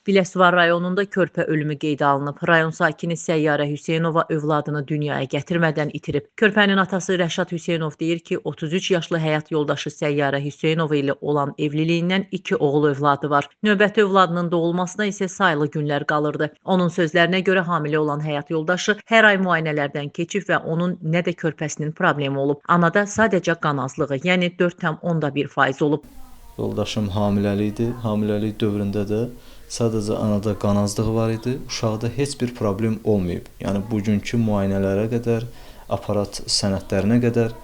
Biləsuvar rayonunda körpə ölümü qeydə alınıb. Rayon sakini Səyyarə Hüseynova övladını dünyaya gətirmədən itirib. Körpənin atası Rəşad Hüseynov deyir ki, 33 yaşlı həyat yoldaşı Səyyarə Hüseynova ilə olan evliliyindən 2 oğul övladı var. Növbəti övladının doğulmasına isə sayılı günlər qalırdı. Onun sözlərinə görə hamilə olan həyat yoldaşı hər ay müayinələrdən keçib və onun nə də körpəsinin problemi olub. Anada sadəcə qan azlığı, yəni 4,1% olub. Yoldaşım hamiləli idi. Hamiləlik dövründə də sadəcə anada qan azlığı var idi. Uşaqda heç bir problem olmayıb. Yəni bugünkü müayinələrə qədər, aparat sənədlərinə qədər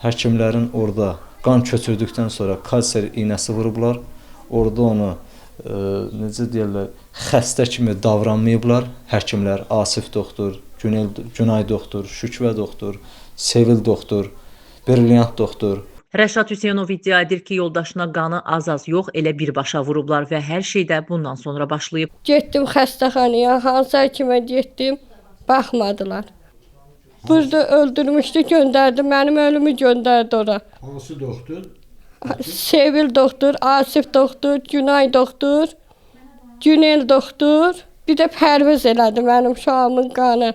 həkimlərin orada qan köçürdükdən sonra kalsium iynəsi vurublar. Orada onu necə deyirlər, xəstə kimi davranmayıblar. Həkimlər Asif doktor, Günay doktor, Şükvə doktor, Sevil doktor, Brilliant doktor. Rəşad Hüseynov iddia edir ki, yoldaşına qanı az-az yox, elə birbaşa vurublar və hər şey də bundan sonra başlayıb. Getdim xəstəxanaya, hansı həkimə getdim, baxmadılar. Burada öldürmüşdü, göndərdi, mənim ölümü göndərdi ora. Hansı doktor? Sevil doktor, Asif doktor, Günay doktor, Günel doktor, bir də pərviz elədi mənim uşağımın qanı.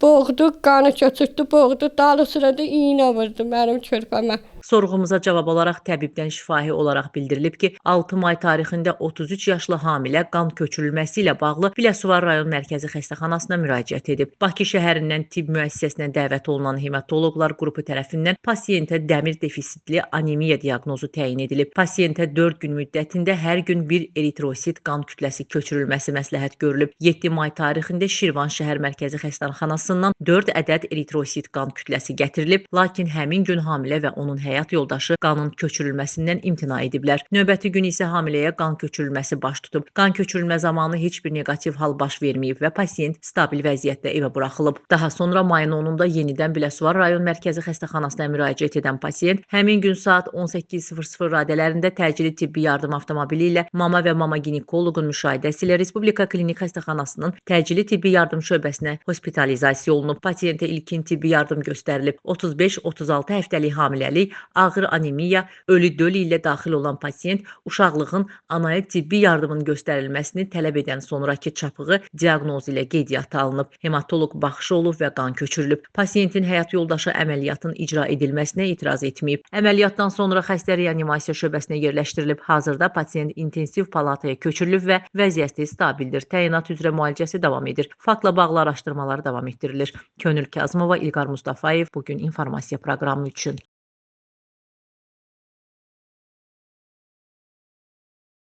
Boğdu, qanı köçürtdü, boğdu, dalı sırada iynə vurdu mənim körpəmə. Sorğumuza cavab olaraq təbibdən şifahi olaraq bildirilib ki, 6 may tarixində 33 yaşlı hamilə qan köçürülməsi ilə bağlı Biləsuvar rayon mərkəzi xəstəxanasına müraciət edib. Bakı şəhərindən tibb müəssisəsinə dəvət olunan hematoloqlar qrupu tərəfindən pasiyentə dəmir defisitli anemiya diaqnozu təyin edilib. Pasiyentə 4 gün müddətində hər gün bir eritrosit qan kütləsi köçürülməsi məsləhət görülüb. 7 may tarixində Şirvan şəhər mərkəzi xəstəxanasından 4 ədəd eritrosit qan kütləsi gətirilib, lakin həmin gün hamilə və onun həyat yoldaşı qanın köçürülməsindən imtina ediblər. Növbəti gün isə hamiləyə qan köçürülməsi baş tutub. Qan köçürülmə zamanı heç bir neqativ hal baş verməyib və pasiyent stabil vəziyyətdə evə buraxılıb. Daha sonra mayın 10-da yenidən Biləsuvar rayon mərkəzi xəstəxanasına müraciət edən pasiyent həmin gün saat 18:00 radələrində təcili tibbi yardım avtomobili ilə mama və mama ginekoloqun müşahidəsi ilə Respublika Klinik Xəstəxanasının təcili tibbi yardım şöbəsinə hospitalizasiya olunub. Pasiyentə ilkin tibbi yardım göstərilib. 35-36 həftəlik hamiləlik, ağır anemiya, ölü döl ilə daxil olan pasiyent uşaqlığın anaya tibbi yardımın göstərilməsini tələb edən sonrakı çapığı diaqnozu ilə qeydiyyata alınıb. Hematoloq baxışı olub və qan köçürülüb. Pasiyentin həyat yoldaşı əməliyyatın icra edilməsinə etiraz etməyib. Əməliyyatdan sonra xəstə reanimasiya şöbəsinə yerləşdirilib. Hazırda pasiyent intensiv palataya köçürülüb və vəziyyəti stabildir. Təyinat üzrə müalicəsi davam edir. Faktla bağlı araşdırmalar davam etdirilir. Könül Kazımova, İlqar Mustafayev, Bugün informasiya proqramı üçün.